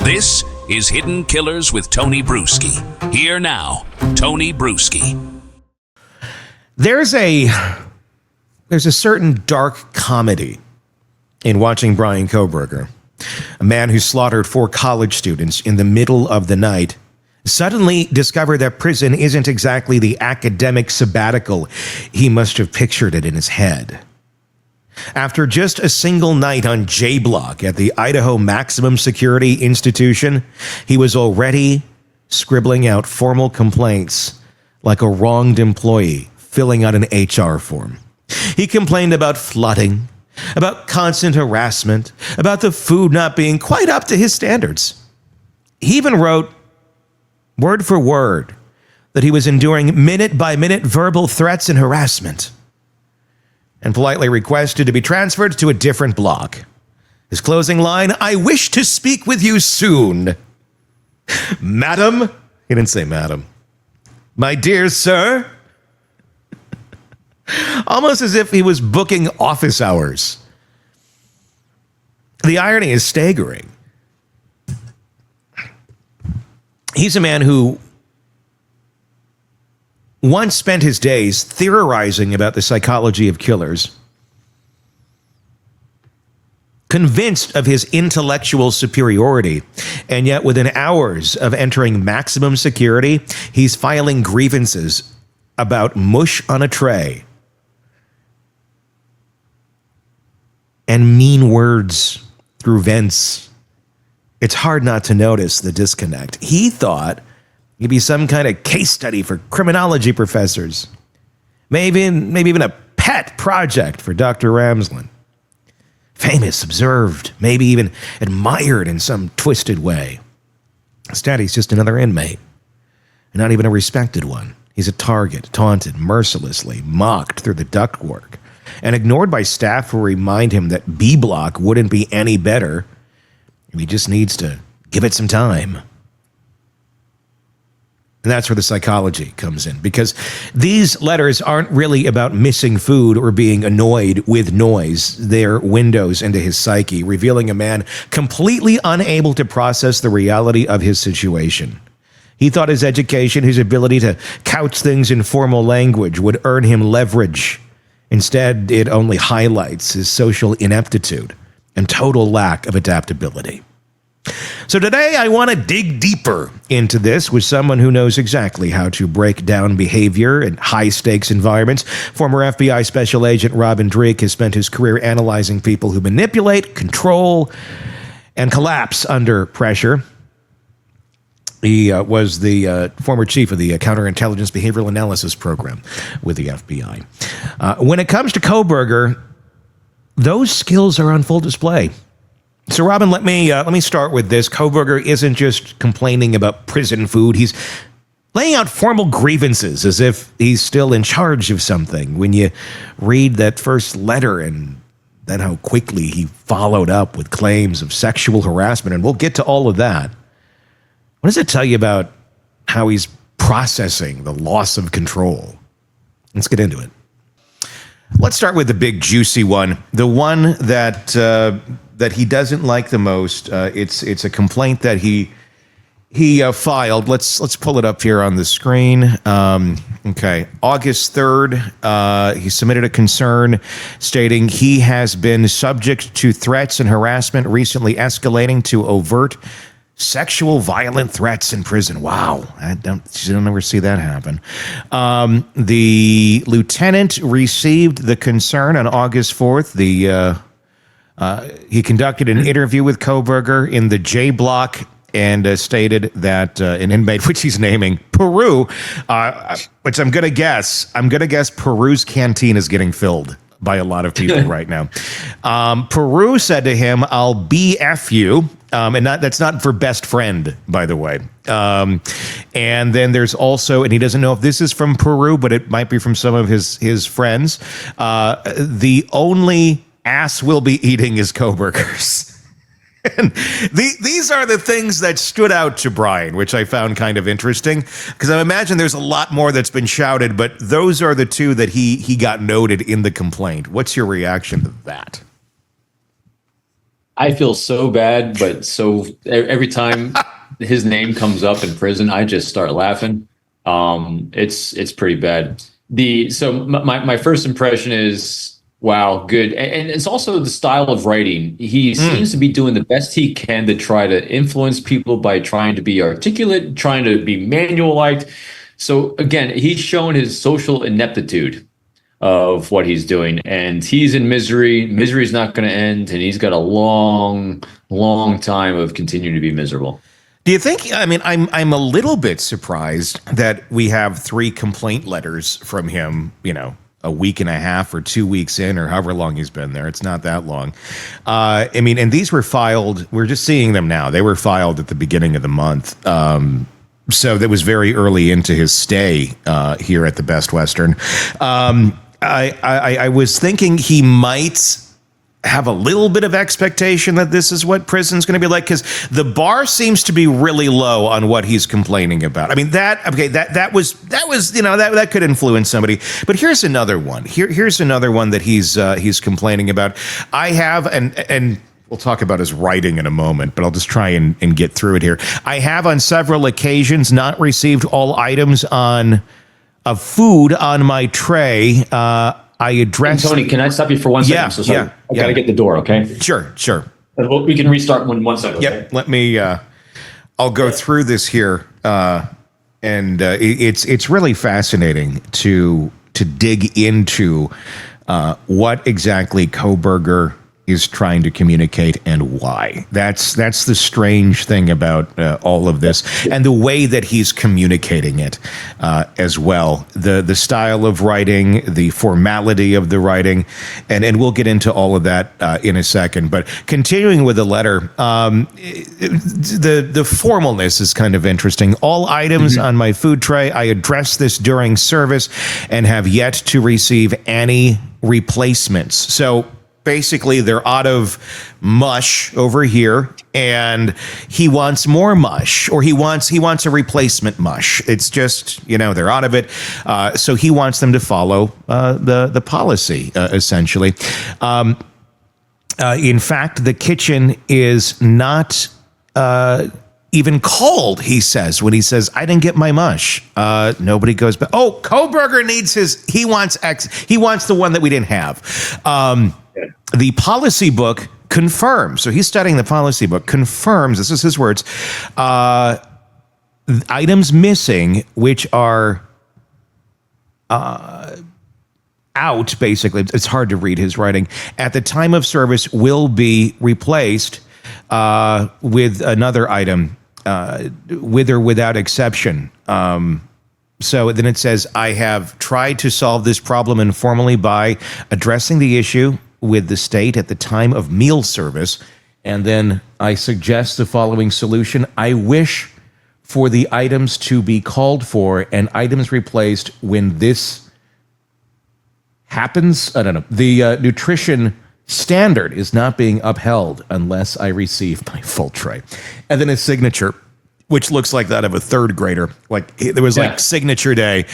This is Hidden Killers with Tony Bruschi. Here now, Tony Bruschi. There's a certain dark comedy in watching Bryan Kohberger, a man who slaughtered 4 college students in the middle of the night, suddenly discovered that prison isn't exactly the academic sabbatical he must have pictured it in his head. After just a single night on J Block at the Idaho Maximum Security Institution, he was already scribbling out formal complaints like a wronged employee filling out an HR form. He complained about flooding, about constant harassment, about the food not being quite up to his standards. He even wrote, word for word, that he was enduring minute-by-minute verbal threats and harassment, and politely requested to be transferred to a different block. His closing line, "I wish to speak with you soon." Madam? He didn't say madam. "My dear sir." Almost as if he was booking office hours. The irony is staggering. He's a man who once spent his days theorizing about the psychology of killers, convinced of his intellectual superiority, and yet within hours of entering maximum security, he's filing grievances about mush on a tray and mean words through vents. It's hard not to notice the disconnect. He thought it'd be some kind of case study for criminology professors. Maybe even a pet project for Dr. Ramsland. Famous, observed, maybe even admired in some twisted way. Instead, he's just another inmate, and not even a respected one. He's a target, taunted mercilessly, mocked through the ductwork, and ignored by staff who remind him that B Block wouldn't be any better if he just needs to give it some time. And that's where the psychology comes in, because these letters aren't really about missing food or being annoyed with noise. They're windows into his psyche, revealing a man completely unable to process the reality of his situation. He thought his education, his ability to couch things in formal language would earn him leverage. Instead, it only highlights his social ineptitude and total lack of adaptability. So today, I want to dig deeper into this with someone who knows exactly how to break down behavior in high-stakes environments. Former FBI Special Agent Robin Dreeke has spent his career analyzing people who manipulate, control, and collapse under pressure. He was the former chief of the Counterintelligence Behavioral Analysis Program with the FBI. When it comes to Kohberger, those skills are on full display. So, Robin, let me start with this. Kohberger isn't just complaining about prison food. He's laying out formal grievances as if he's still in charge of something. When you read that first letter and then how quickly he followed up with claims of sexual harassment, and we'll get to all of that. What does it tell you about how he's processing the loss of control? Let's get into it. Let's start with the big juicy one, the one that he doesn't like the most. It's a complaint that he filed. Let's pull it up here on the screen. Okay, August 3rd, he submitted a concern stating he has been subject to threats and harassment, recently escalating to overt sexual violent threats in prison. Wow, you don't ever see that happen. The lieutenant received the concern on August 4th. He conducted an interview with Kohberger in the J Block and stated that an inmate, which he's naming Peru, which I'm gonna guess Peru's canteen is getting filled by a lot of people right now. Peru said to him, "I'll BF you." And that's not for best friend, by the way. And then there's also, and he doesn't know if this is from Peru, but it might be from some of his friends. The only ass we'll be eating is Kohberger's. And these are the things that stood out to Bryan, which I found kind of interesting, because I imagine there's a lot more that's been shouted, but those are the two that he got noted in the complaint. What's your reaction to that? I feel so bad, but every time his name comes up in prison, I just start laughing. It's pretty bad. My first impression is, wow, good. And it's also the style of writing. He seems to be doing the best he can to try to influence people by trying to be articulate, trying to be manual-like. So again, he's shown his social ineptitude of what he's doing, and he's in misery. Misery is not going to end, and he's got a long, long time of continuing to be miserable. Do you think? I mean, I'm a little bit surprised that we have 3 complaint letters from him. You know, a week and a half or 2 weeks in, or however long he's been there. It's not that long. I mean, and these were filed. We're just seeing them now. They were filed at the beginning of the month. So that was very early into his stay here at the Best Western. I was thinking he might have a little bit of expectation that this is what prison's going to be like, because the bar seems to be really low on what he's complaining about. I mean, that could influence somebody. But here's another one. Here's another one that he's complaining about. I have, and we'll talk about his writing in a moment, but I'll just try and get through it here. I have on several occasions not received all items of food on my tray. I addressed... Tony, can I stop you for 1 second? I'm so sorry. Yeah. I got to get the door, okay? Sure. We can restart in 1 second. Yep. Okay? Let me... I'll go through this here, and it's really fascinating to dig into what exactly Kohberger is trying to communicate and why. That's the strange thing about all of this, and the way that he's communicating it as well. The style of writing, the formality of the writing, and we'll get into all of that in a second. But continuing with the letter, the formalness is kind of interesting. All items on my food tray, I addressed this during service and have yet to receive any replacements. So basically, they're out of mush over here, and he wants more mush, or he wants a replacement mush. It's just, they're out of it. So he wants them to follow the policy, essentially. In fact, the kitchen is not even called, he says, when he says, I didn't get my mush. Nobody goes back. Oh, Kohberger needs he wants the one that we didn't have. The policy book confirms, so he's studying the policy book, confirms, this is his words, items missing, which are out, basically. It's hard to read his writing. At the time of service will be replaced with another item, with or without exception. So then it says, I have tried to solve this problem informally by addressing the issue with the state at the time of meal service. And then I suggest the following solution. I wish for the items to be called for and items replaced when this happens. I don't know. The nutrition standard is not being upheld unless I receive my full tray. And then his signature, which looks like that of a third grader. Like there was like signature day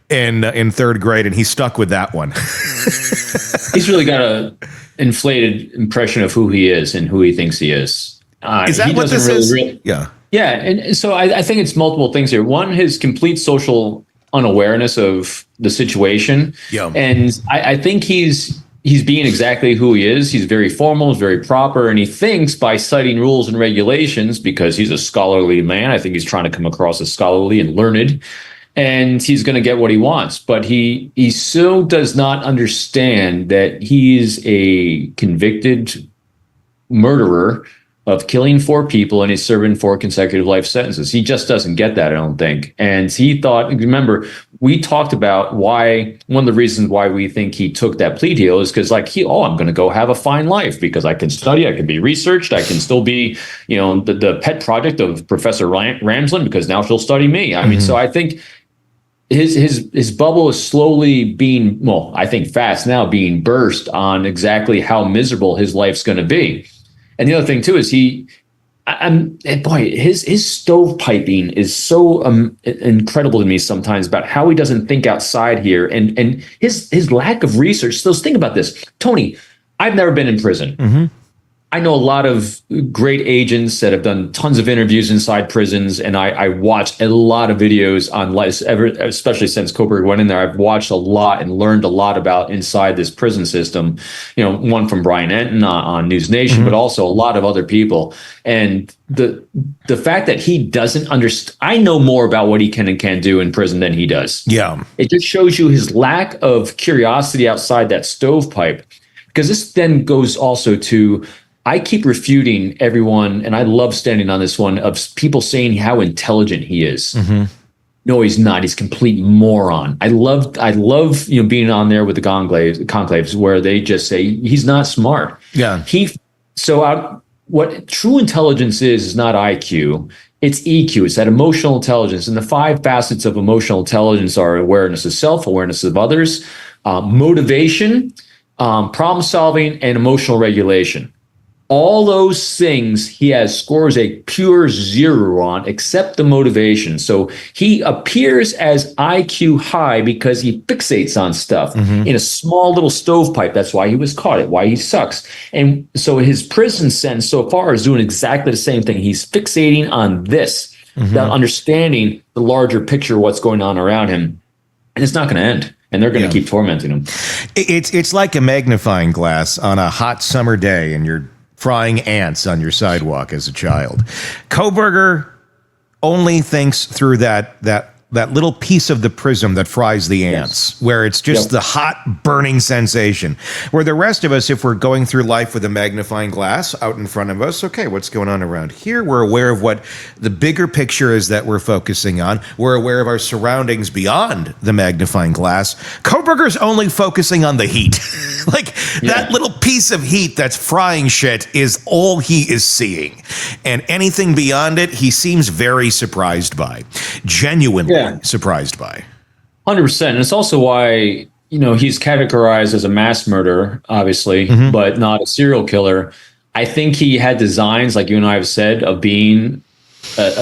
in third grade, and he stuck with that one. He's really got a inflated impression of who he is and who he thinks he is. Is that what this is? Yeah. Yeah, and so I think it's multiple things here. One, his complete social unawareness of the situation. Yeah. And I think he's being exactly who he is. He's very formal, he's very proper, and he thinks by citing rules and regulations, because he's a scholarly man, I think he's trying to come across as scholarly and learned, and he's going to get what he wants. But he so does not understand that he's a convicted murderer of killing 4 people, and he's serving 4 consecutive life sentences. He just doesn't get that, I don't think. And he thought, remember, we talked about one of the reasons why we think he took that plea deal is because I'm going to go have a fine life because I can study, I can be researched, I can still be, the pet project of Professor Ramsland because now she'll study me. I mean, so I think his bubble is slowly being, I think fast now, being burst on exactly how miserable his life's going to be. And the other thing too is his stovepiping is so incredible to me sometimes about how he doesn't think outside here, and his lack of research. So think about this, Tony. I've never been in prison. I know a lot of great agents that have done tons of interviews inside prisons, and I watch a lot of videos on life, especially since Kohberger went in there. I've watched a lot and learned a lot about inside this prison system. One from Brian Enton on News Nation, but also a lot of other people. And the fact that he doesn't understand, I know more about what he can and can't do in prison than he does. Yeah, it just shows you his lack of curiosity outside that stovepipe. Because this then goes also to, I keep refuting everyone, and I love standing on this one, of people saying how intelligent he is. No, he's not. He's a complete moron. I love being on there with the conclaves where they just say he's not smart. Yeah. What true intelligence is not IQ. It's EQ. It's that emotional intelligence. And the 5 facets of emotional intelligence are awareness of self, awareness of others, motivation, problem solving, and emotional regulation. All those things he has scores a pure 0 on, except the motivation. So he appears as IQ high because he fixates on stuff in a small little stovepipe. That's why he was caught. Why he sucks. And so his prison sentence so far is doing exactly the same thing. He's fixating on this, without understanding the larger picture of what's going on around him. And it's not going to end. And they're going to keep tormenting him. It's like a magnifying glass on a hot summer day, and you're frying ants on your sidewalk as a child. Kohberger only thinks through that little piece of the prism that fries the ants, where it's just the hot, burning sensation. Where the rest of us, if we're going through life with a magnifying glass out in front of us, okay, what's going on around here? We're aware of what the bigger picture is that we're focusing on. We're aware of our surroundings beyond the magnifying glass. Kohberger's only focusing on the heat. That little piece of heat that's frying shit is all he is seeing. And anything beyond it, he seems very surprised by. Genuinely surprised by. 100%. And it's also why, he's categorized as a mass murderer, obviously, but not a serial killer. I think he had designs, like you and I have said, of being,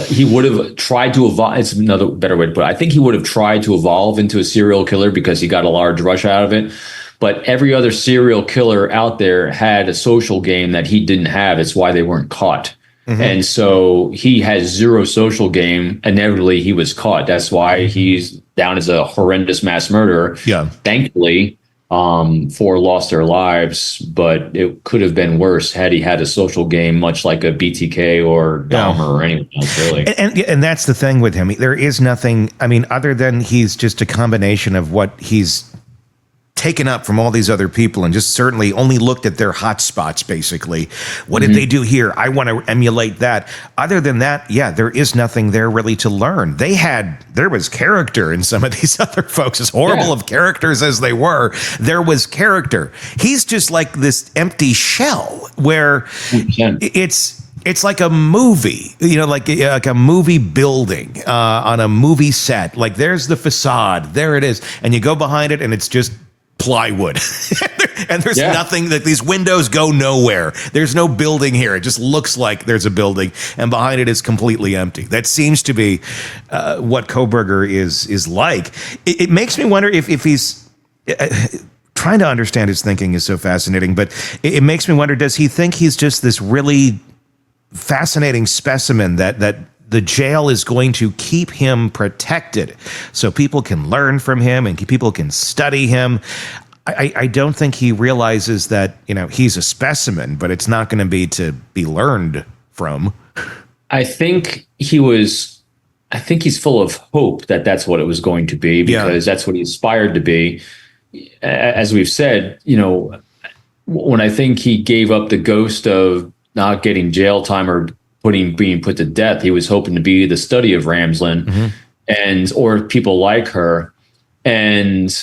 he would have tried to evolve. It's another better way to put it. I think he would have tried to evolve into a serial killer because he got a large rush out of it. But every other serial killer out there had a social game that he didn't have. It's why they weren't caught. And so he has 0 social game. Inevitably, he was caught. That's why he's down as a horrendous mass murderer. Yeah. Thankfully, 4 lost their lives, but it could have been worse had he had a social game, much like a BTK or Dahmer or anyone else, really. And that's the thing with him. There is nothing, other than he's just a combination of what he's taken up from all these other people and just certainly only looked at their hot spots, basically. What did they do here? I want to emulate that. Other than that, there is nothing there really to learn. There was character in some of these other folks, as horrible of characters as they were. There was character. He's just like this empty shell where it's like a movie, like a movie building on a movie set. Like there's the facade, there it is. And you go behind it and it's just plywood. And there's nothing, that these windows go nowhere. There's no building here. It just looks like there's a building, and behind it is completely empty. That seems to be what Kohberger is like. It makes me wonder if he's trying to understand his thinking is so fascinating, but it makes me wonder, does he think he's just this really fascinating specimen that the jail is going to keep him protected so people can learn from him and people can study him? I don't think he realizes that, he's a specimen, but it's not going to be learned from. I think he's full of hope that that's what it was going to be, because that's what he aspired to be. As we've said, when I think he gave up the ghost of not getting jail time or being put to death, he was hoping to be the study of Ramsland or people like her. And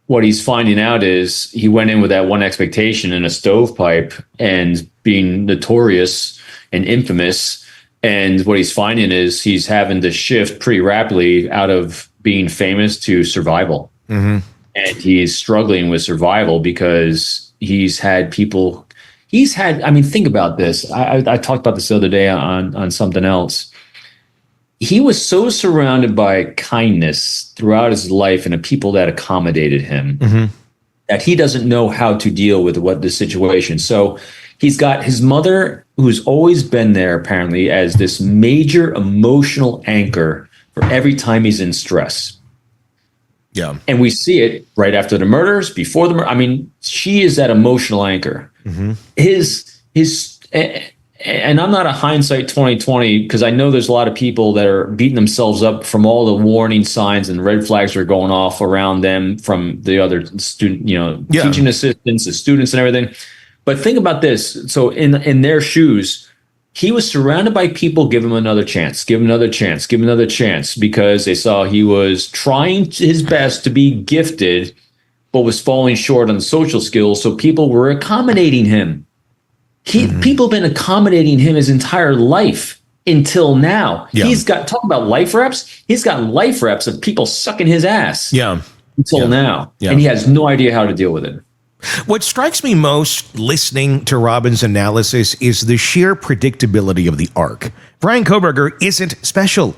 what he's finding out is he went in with that one expectation in a stovepipe and being notorious and infamous. And what he's finding is he's having to shift pretty rapidly out of being famous to survival. And he's struggling with survival because think about this. I talked about this the other day on something else. He was so surrounded by kindness throughout his life and the people that accommodated him that he doesn't know how to deal with the situation. So He's got his mother, who's always been there apparently as this major emotional anchor for every time he's in stress. Yeah. And we see it right after the murders, before the murder. I mean, she is that emotional anchor. Mm-hmm. And I'm not a hindsight 2020, because I know there's a lot of people that are beating themselves up from all the warning signs and red flags are going off around them from the other student, teaching assistants, the students and everything. But think about this. So in their shoes, he was surrounded by people give him another chance, give him another chance, give him another chance, because they saw he was trying his best to be gifted, but was falling short on the social skills. So people were accommodating him. People have been accommodating him his entire life until now. Yeah. He's got, talk about life reps. He's got life reps of people sucking his ass. Yeah. Until now. Yeah. And he has no idea how to deal with it. What strikes me most listening to Robin's analysis is the sheer predictability of the arc. Bryan Kohberger isn't special.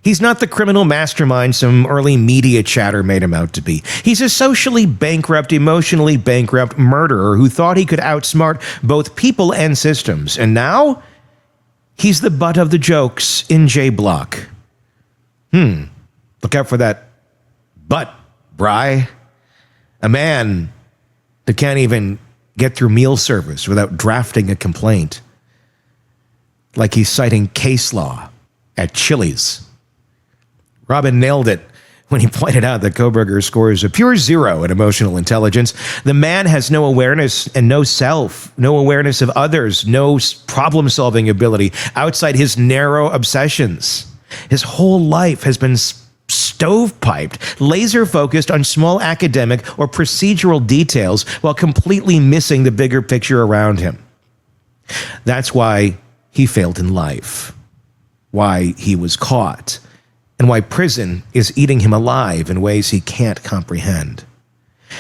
He's not the criminal mastermind some early media chatter made him out to be. He's a socially bankrupt, emotionally bankrupt murderer who thought he could outsmart both people and systems. And now, he's the butt of the jokes in J Block. Look out for that butt, Bry. A man that can't even get through meal service without drafting a complaint. Like he's citing case law at Chili's. Robin nailed it when he pointed out that Kohberger scores a pure 0 in emotional intelligence. The man has no awareness and no self, no awareness of others, no problem-solving ability outside his narrow obsessions. His whole life has been stovepiped, laser-focused on small academic or procedural details while completely missing the bigger picture around him. That's why he failed in life, why he was caught, and why prison is eating him alive in ways he can't comprehend.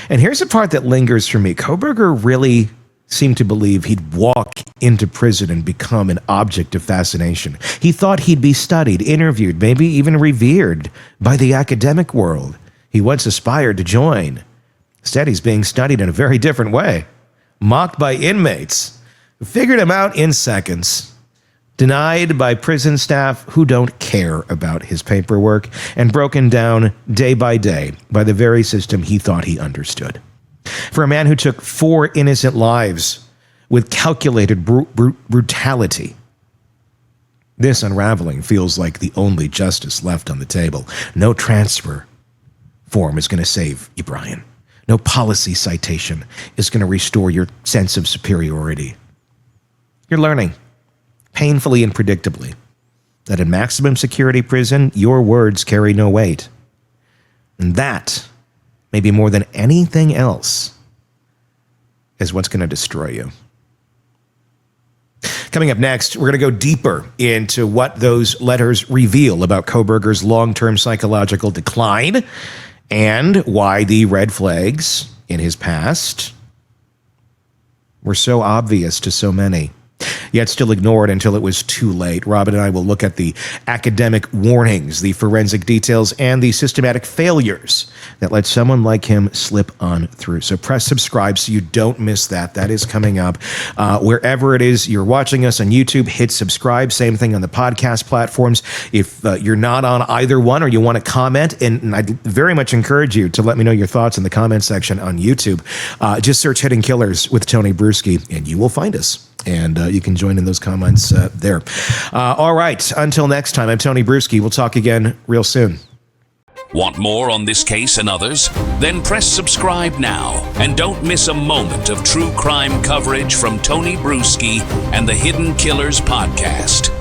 And here's the part that lingers for me. Kohberger really seemed to believe he'd walk into prison and become an object of fascination. He thought he'd be studied, interviewed, maybe even revered by the academic world he once aspired to join. Instead, he's being studied in a very different way, mocked by inmates who figured him out in seconds, denied by prison staff who don't care about his paperwork, and broken down day by day by the very system he thought he understood. For a man who took 4 innocent lives with calculated brutality, this unraveling feels like the only justice left on the table. No transfer form is going to save you, Bryan. No policy citation is going to restore your sense of superiority. You're learning, painfully and predictably, that in maximum security prison, your words carry no weight. And that, maybe more than anything else, is what's going to destroy you. Coming up next, we're going to go deeper into what those letters reveal about Kohberger's long-term psychological decline and why the red flags in his past were so obvious to so many, yet still ignored until it was too late. Robin and I will look at the academic warnings, the forensic details, and the systematic failures that let someone like him slip on through. So press subscribe so you don't miss that. That is coming up. Wherever it is you're watching us on YouTube, hit subscribe. Same thing on the podcast platforms. If you're not on either one or you want to comment, and I'd very much encourage you to let me know your thoughts in the comment section on YouTube, just search Hidden Killers with Tony Bruschi and you will find us. And you can join in those comments there. All right. Until next time, I'm Tony Bruschi. We'll talk again real soon. Want more on this case and others? Then press subscribe now and don't miss a moment of true crime coverage from Tony Bruschi and the Hidden Killers podcast.